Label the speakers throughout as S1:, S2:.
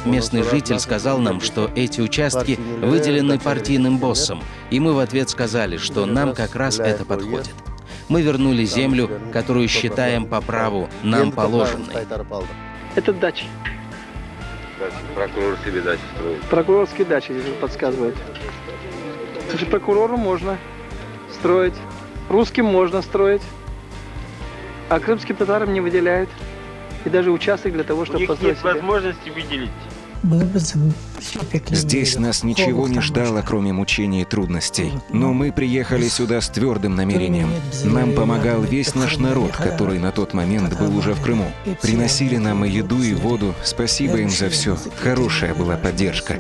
S1: местный житель сказал нам, что эти участки выделены партийным боссом, и мы в ответ сказали, что нам как раз это подходит. Мы вернули землю, которую считаем по праву нам положенной.
S2: Это дачи.
S3: Прокурор себе дачи строит.
S2: Прокурорские дачи здесь подсказывают. Значит, прокурору можно строить, русским можно строить, а крымским татарам не выделяют. И даже участок для того, чтобы построить себе.
S3: Нет возможности выделить.
S4: Здесь нас ничего не ждало, кроме мучений и трудностей. Но мы приехали сюда с твердым намерением. Нам помогал весь наш народ, который на тот момент был уже в Крыму. Приносили нам и еду, и воду. Спасибо им за все. Хорошая была поддержка.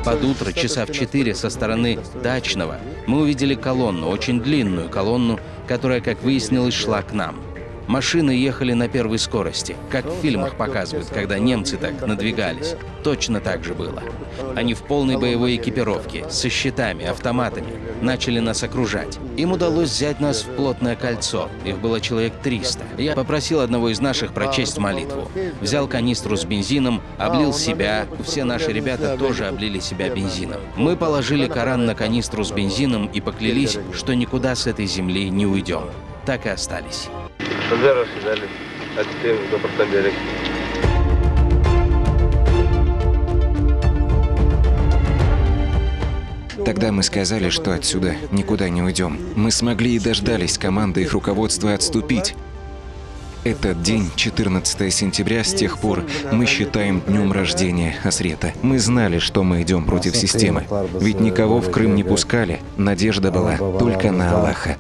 S1: Под утро, часа в 4 со стороны Дачного, мы увидели колонну, очень длинную колонну, которая, как выяснилось, шла к нам. Машины ехали на первой скорости, как в фильмах показывают, когда немцы так надвигались. Точно так же было. Они в полной боевой экипировке, со щитами, автоматами, начали нас окружать. Им удалось взять нас в плотное кольцо. Их было человек 300. Я попросил одного из наших прочесть молитву. Взял канистру с бензином, облил себя. Все наши ребята тоже облили себя бензином. Мы положили Коран на канистру с бензином и поклялись, что никуда с этой земли не уйдем. Так и остались.
S4: Тогда мы сказали, что отсюда никуда не уйдем. Мы смогли и дождались команды их руководства отступить. Этот день, 14 сентября, с тех пор мы считаем днем рождения Асрета. Мы знали, что мы идем против системы. Ведь никого в Крым не пускали. Надежда была только на Аллаха.